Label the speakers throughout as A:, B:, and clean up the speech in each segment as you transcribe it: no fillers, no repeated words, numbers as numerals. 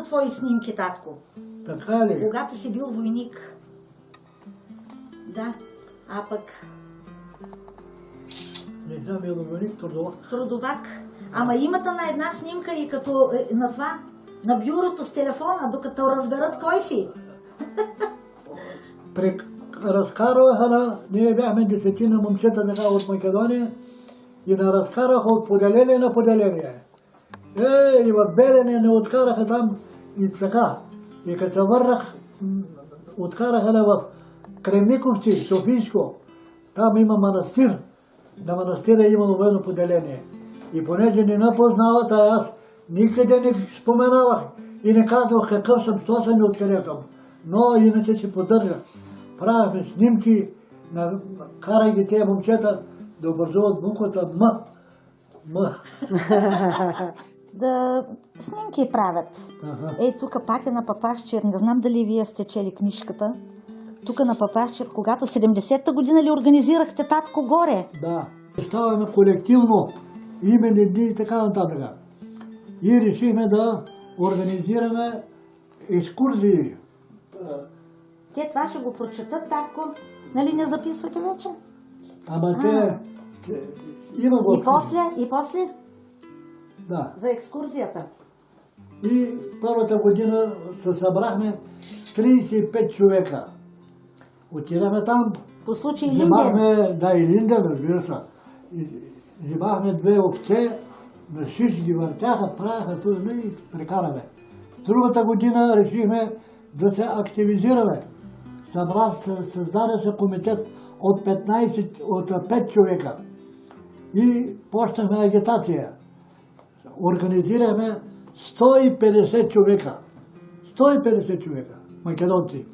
A: твои снимки, татко.
B: Така ли?
A: Когато си бил войник. Да, а пък
B: Не съм бил войник, трудовак.
A: трудовак. Ама имате на една снимка и като на това, на бюрото с телефона, докато разберат кой си.
B: Разкарваха ние бяхме 10 момчета така от Македония и разкараха от поделение на поделение. И в Белене не откараха там и така. И като се върнах, откараха в Кремниковци, Софийско. Там има манастир. На манастира е имало военно поделение. И понеже не напознават, аз никъде не споменавах и не казвах какъв съм, що съм и откъде съм. Но иначе се поддържа. Правихме снимки, карай ги тези момчета да образуват буквата М. М.
A: Да снимки правят. Ей, тук пак е на Папашчер, не знам дали вие сте чели книжката. Тук на Папашчер, когато 70-та година ли организирахте, татко, горе?
B: Да. Ставаме колективно, имени дни и така нататък. И решихме да организираме екскурзии.
A: Те това ще го прочетат, татко. Нали не записвате вече?
B: Ама има го.
A: И после?
B: Да.
A: За екскурзията.
B: И първата година се събрахме 35 човека. Отидахме там.
A: По случай Линден.
B: Взимахме, да, и Линден, разбира се. Взимахме 2 овце, на шиш ги въртяха, правяха това и прекараме. Другата година решихме да се активизираме. Създаде се комитет от 5 човека. И почнахме агитация. Организирахме 150 човека. 150 човека, македонци.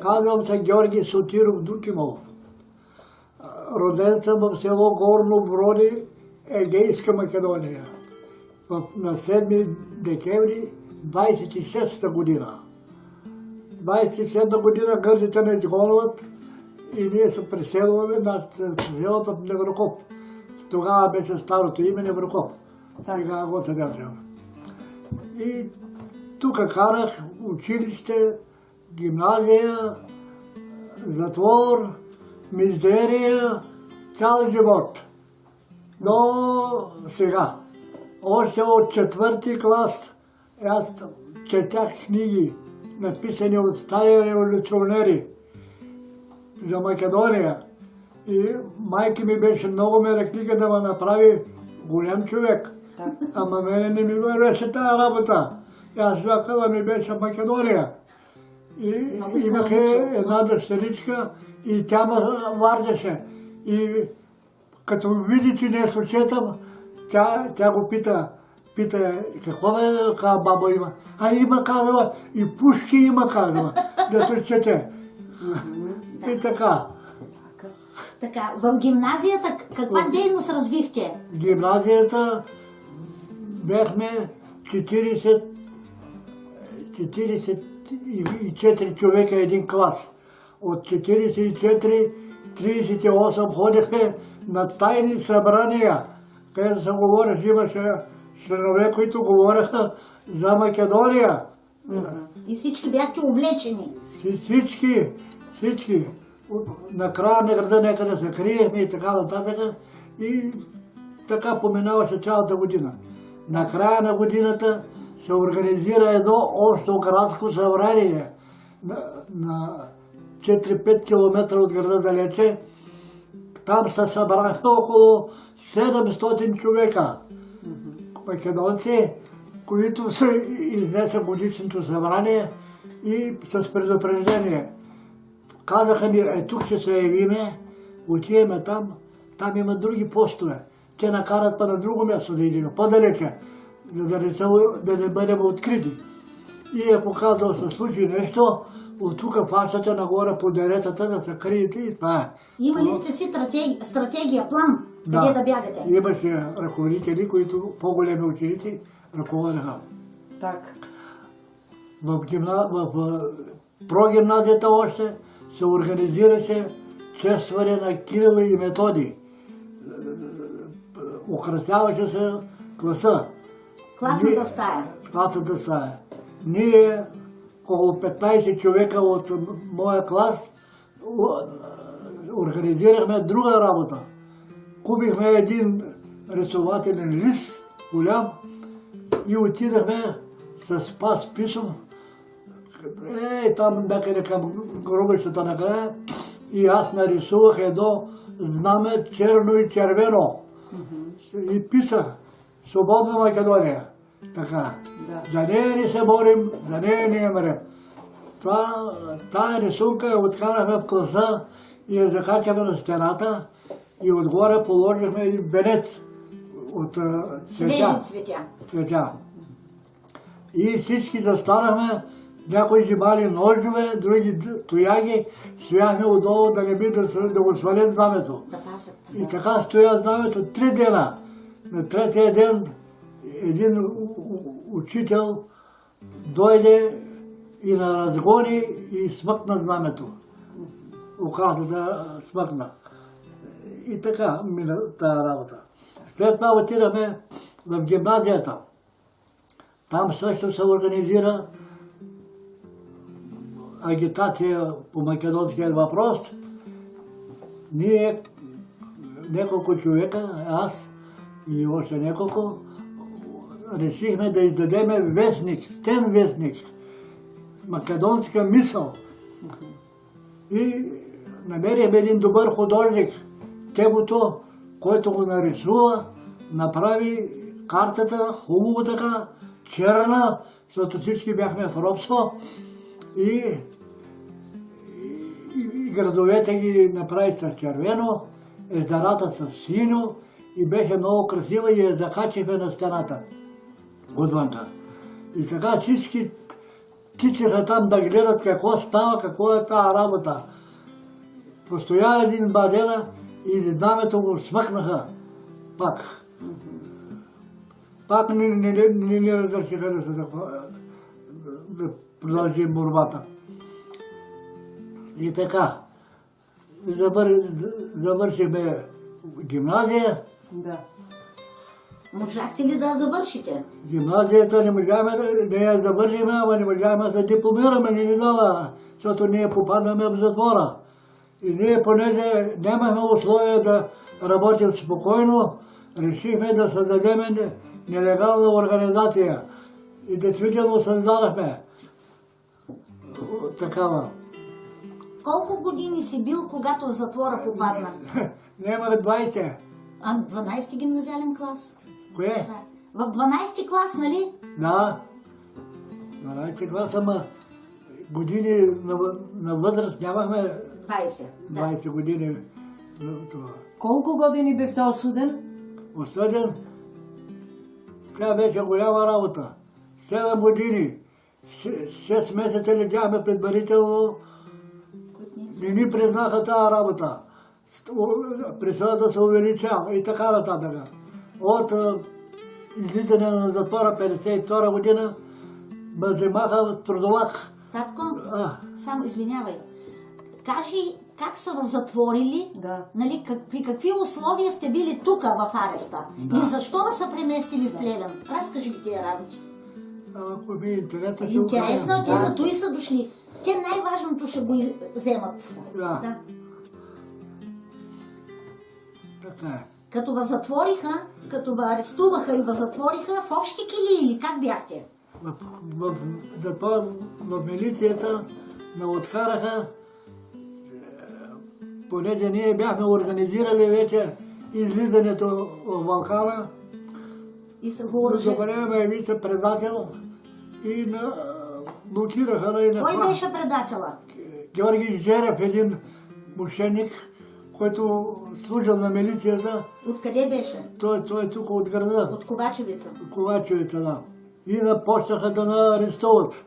B: Казвам се Георги Сотиров Дукимов. Роден съм в село Горно Броди, Егейска Македония. На 7 декември 26-та година. 27-та година гърците не изгонват и ние се преселваме, нас се преселват в Неврокоп. Тогава беше старото име Неврокоп. Сега го съдържам. И тук карах училище, гимназия, затвор, мизерия, цял живот. Но сега, още от 4-ти клас, аз четях книги, написани от стари революционери за Македония. И майка ми беше много ме реклика да ме направи голям човек. Ама мене не ми вървеше тази работа. Аз звакала ми беше в Македония. И имах една дъщеричка и тя ме вардеше. И като види, че нещо четам, тя го пита какво баба има? А има, казва, и пушки има, казва, да се чете. И така.
A: Така, в гимназията каква дейност развихте?
B: В гимназията бяхме 44 човека един клас. От 44, 38 ходихме на тайни събрания, където се говореше, имаше членове, които говореха за Македония.
A: И всички бяхте увлечени?
B: Всички. Накрая на града някъде се криехме и така нататък. И така поминаваше цялата година. Накрая на годината се организира едно общо градско събрание на 4-5 км от града далече. Там се събраха около 700 човека македонци, които се изнеса годишното събрание и с предупреждение. Казаха ни, тук ще се явиме, отиваме там, там има други постове. Те накарат па на друго място да идем, по-далече, да не бъдем открити. И ако казал се случи нещо, от тук фащате нагоре по деретата да се криете и това е.
A: Имали сте си стратегия, план, къде да бягате?
B: Имаше ръководители, които по-големи ученици ръководеха.
C: Так.
B: В прогимназията още се организираше честване на Кирил и Методий. Украсяваше се класа.
A: Класната стая.
B: Класната стая. Ние, около 15 човека от моя клас, организирахме друга работа. Купихме един рисователен лист, голям, и отидахме с Спас Писом, там някъде към гробищата накрая, и аз нарисувах едно знаме черно и червено. И писах Свободна Македония. Така.
C: Да.
B: За нея не се борим, за нея не умрем. Тая рисунка я откарахме в класа и я закачахме на стената и отгоре положихме един венец от
A: Свежи
B: цветя. И всички застанахме, някои взимали ножове, други тояги, стояхме отдолу да не би да го свалят знамето. И така стоя знамето 3 дена. На третия ден един учител дойде и на разгони и смъкна знамето. Оказата смъкна. И така мина тази работа. След това отидахме в гимназията. Там също се организира агитация по македонския въпрос. Ние, няколко човека, аз и още няколко, решихме да издадеме вестник, стен вестник, македонска мисъл. И намерихме един добър художник. Тегото, който го нарисува, направи картата хубаво така, черна, защото всички бяхме в робство. И градовете ги направи с червено, езерата с синьо и беше много красива и я закачихме на стената отвънка. И така всички тичаха там да гледат какво става, какво е тази работа. Постоя един бадена и знамето го смъкнаха пак. Пак не разрешиха да продължим борбата. И така, завършихме гимназия.
C: Да.
A: Можахте ли да завършите?
B: Гимназията не можахме да я завършим, ама не можахме да дипломираме, не ни дала, защото ние попадаме в затвора. И ние, понеже нямахме условия да работим спокойно, решихме да създадем нелегална организация. И действително създадахме такава.
A: Колко години си бил, когато в затвора попадна?
B: Нямах 20.
A: А 12-ти гимназиален клас?
B: Кое?
A: В 12-ти клас, нали?
B: Да. 12-ти клас, ама години на възраст нямахме 20 години.
C: Колко години бевте осуден?
B: Осъден, тя беше голяма работа. 7 години. 6 месеца лежахме предварително. Не ни признаха тази работа. Присъдата се увеличава и така нататък. От излизане на затвора 52 година ме вземаха трудовак.
A: Татко, само извинявай. Кажи, как са вас затворили?
C: Да.
A: Нали, при какви условия сте били тук в ареста?
B: Да.
A: И защо вас са преместили в Плевен? Разкажи ги тия работи.
B: Ако ви е интересно, ще
A: Интересно,
B: го
A: те
B: кажа.
A: за той са дошли. Те най-важното ще го вземат.
B: Да. Така е.
A: Като вас затвориха, като ви арестуваха и вас затвориха, в общи кили или как бяхте?
B: В милицията ме откараха, понеже ние бяхме организирали вече излизането в Балкана.
A: И се въоръжи.
B: Добре ме вице-предател и блокираха.
A: Кой беше предателя?
B: Георги Жерев, един мошенник, който служил на милицията.
A: Откъде беше?
B: Той е тук от града.
A: От Ковачевица.
B: Ковачевица, да. И напочнаха да ме арестуват.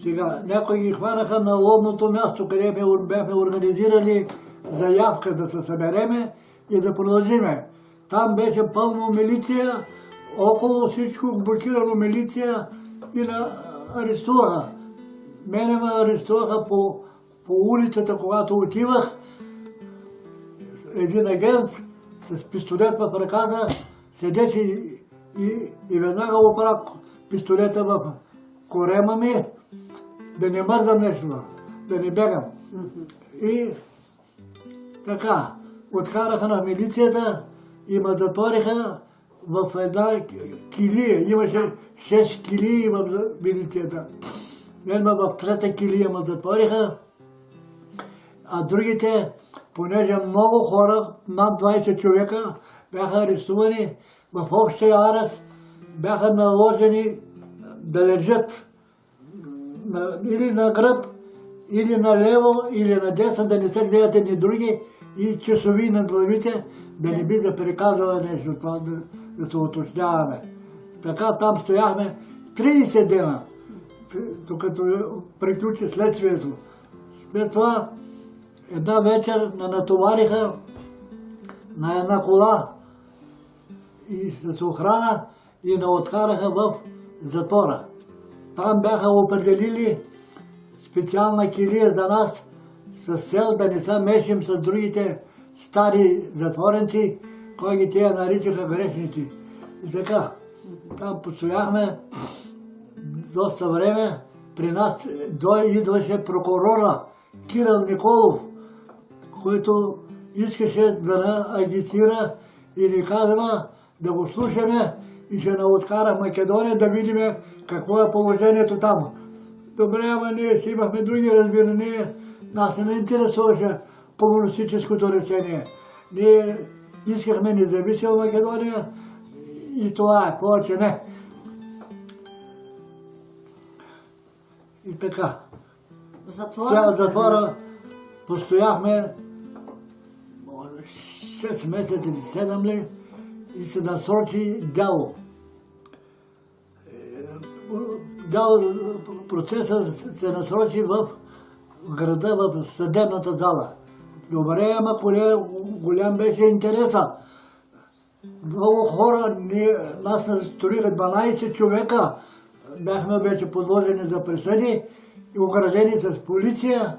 B: Сега, някои ги хванаха на лобното място, където бяхме организирали заявка да се събереме и да продължиме. Там беше пълно милиция, около всичко блокирано милиция и арестуваха. Мене ме арестуваха по улицата, когато отивах. Един агент с пистолет в ръката седеше и веднага опра пистолета в корема ми, да не мързам нещо, да не бегам. И така, откараха на милицията и ме затвориха в една килия. Имаше 6 килии в милицията. Мен в трета килия ме затвориха, а другите, понеже много хора, над 20 човека, бяха арестувани в общия арест, бяха наложени да лежат или на гръб, или на лево, или на десно, да не се гледат едни други и часови над главите, да не би да приказва нещо, това да се уточняваме. Така там стояхме 30 дена, докато приключи следствието. След това една вечер ме натовариха на една кола и с охрана и ме откараха в затвора. Там бяха определили специална килия за нас с цел да не се мешим с другите стари затворенци, които те наричаха грешници. И така, там постояхме доста време. При нас идваше прокурора Кирил Николов, който искаше да ни агитира и ни казва да го слушаме и ще ни откара в Македония да видим какво е положението там. Добре, ама ние си имахме други разбирания, нас не интересуваше комунистическото решение. Ние искахме независима Македония и това е, повече не. И така. Сега в затвора постояхме 6 месеца или 7 ли и се насрочи дело. Процесът се насрочи в града, в съдебната зала. Добре, ама голям беше интереса. Много хора, нас настроиха 12 човека, бяхме вече подложени за присъди и оградени с полиция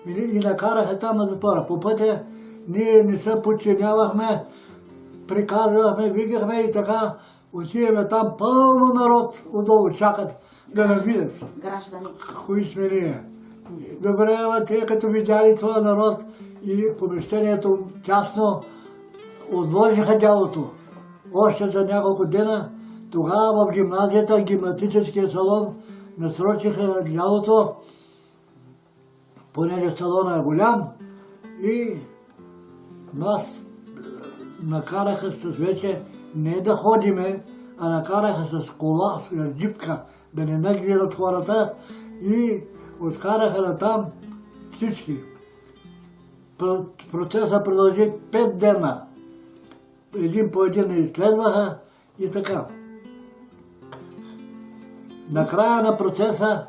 B: и накараха там на затвора. По пътя ние не се подчинявахме, приказвахме, викахме и така. Отиваме там, пълно народ отдолу чакат да нас видят.
A: Граждани.
B: Кои сме ние. Добре, ама те като видяли това народ и помещението тясно, отложиха делото. Още за няколко дена, тогава в гимназията, гимнастическия салон, насрочиха делото, понеже салона е голям и нас накараха с вече не да ходиме, а накараха с кола, с джипка, да не нагледат хората и откараха на там всички. Процесът продължи 5 дена. Един по един изследваха и така. Накрая на процеса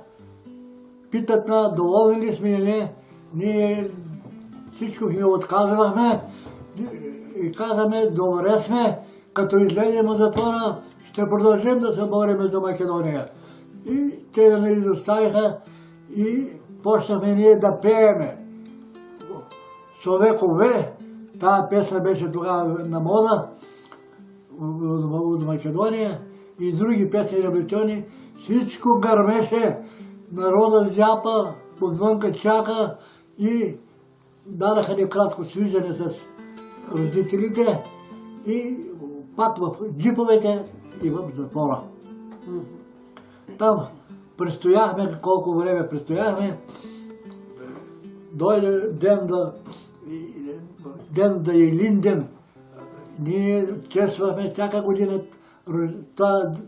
B: питат на доволни ли сме или не, ние всичко ги отказвахме и казваме, добре сме, като излезем от затвора, ще продължим да се борим за Македония. И те да ни изоставиха и почнахме ние да пееме. Човекове, тази песна беше тогава на мода от Македония и други песни революционни. Всичко гърмеше, народа зяпа, отвънка чака и дадаха ни кратко свиждане с родителите и пак в джиповете и в затвора. Там престояхме, колко време престояхме, дойде ден да Илинден. Ние чествахме всяка година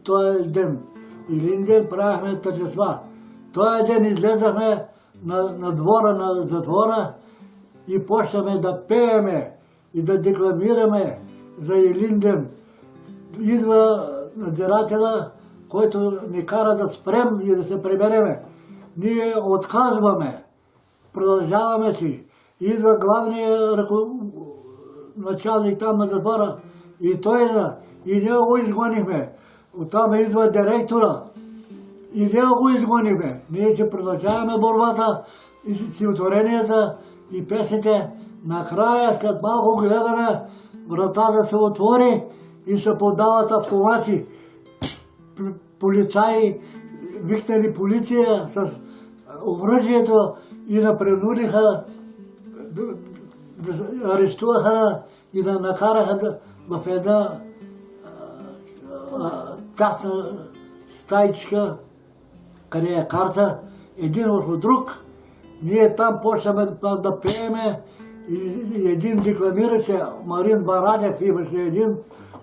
B: този ден. Илинден правихме тържества. Този ден излезахме на двора на затвора и почнахме да пееме и да декламираме за Илинден. Идва надзирателя, който ни кара да спрем и да се прибереме. ние отказваме, продължаваме си. Идва главният началник там на затвора и той и ние го изгонихме. Оттам идва директора и ние го изгонихме. Ние си продължаваме борбата и стихотворенията и песните. Накрая, след малко гледаме вратата се отвори и се подават автомати. Полицаи викнали полиция с оръжието и напринудиха, арестуваха и да накараха в една тясна стайчка, къде е карта, един върху друг. Ние там почнахме да пееме и един декламираше, Марин Барадев имаше един,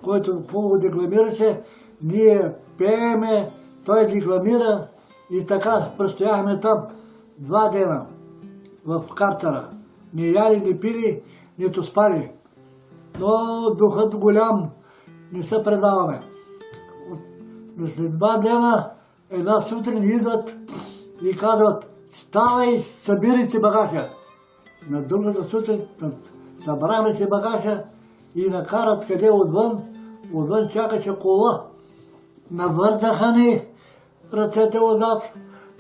B: който хубаво декламираше. Ние пееме, той декламира и така престояхме там 2 дена в Картера. Не яли, не пили, нито спали. Но духът голям, не се предаваме. След 2 дена, една сутрин идват и казват: ставай, събирай си багажа. На другата сутрин събрахме си багажа и накарат къде отвън. Отвън чакаше кола. Навързаха ни ръцете отзад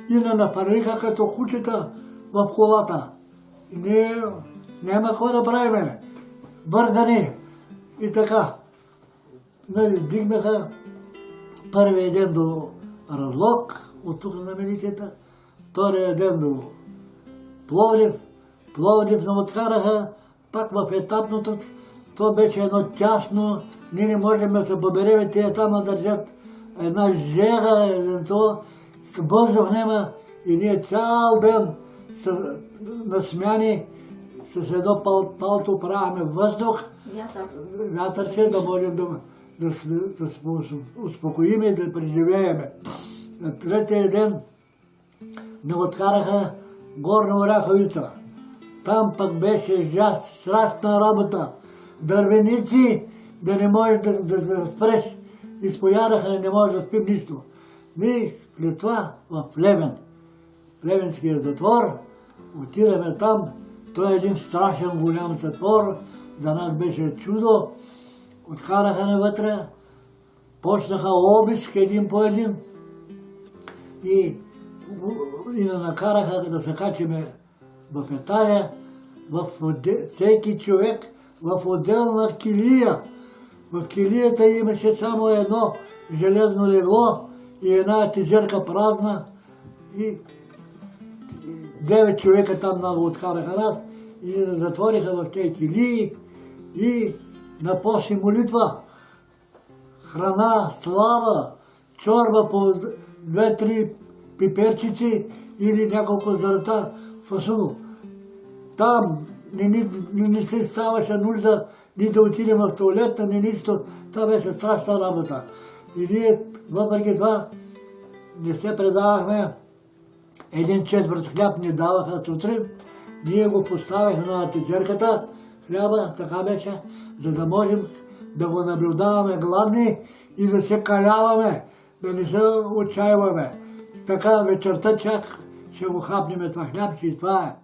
B: и не напариха като кучета в колата. И ние няма какво да правиме. Бързани и така. Дигнаха първия ден до Разлог, от тук на милицията, втория ден до Пловдив. Пловдив не откараха, пак в етапното. То беше едно тясно, ние не можем да се побереме, тия там държат една жега, с въздух нема и ние цял ден на смяни с едно палто правяме въздух, вятърче, да можем да се успокоим и да преживееме. На третия ден не откараха Горна Оряховица. Там пък беше страшна работа. Дървеници, да не можеш да спреш. Изпоядаха, не може да спим нищо. Ние след това в Плевен, Плевенския затвор, отидаме там. Той е един страшен голям затвор. За нас беше чудо. Откараха навътре, почнаха обиск един по един и накараха да се качиме в етажа, всеки човек в отделна килия. В килията имаше само едно железно легло и една тежерка празна и 9 човека там много откараха нас и затвориха в тези килии и на после молитва, храна, слава, чорба по 2-3 пиперчици или няколко зърта фасуно. Там не се ставаше нужда ни да отидем в туалетна, ни нищо. Това беше страшна работа. И ние, въпреки това, не се предавахме. 1/4 хляб ни даваха сутрин. Ние го поставихме на течерката, хляба, така беше, за да можем да го наблюдаваме гладни и да се каляваме, да не се отчаиваме. Така вечерта чак ще го хапнем това хлябче и това е.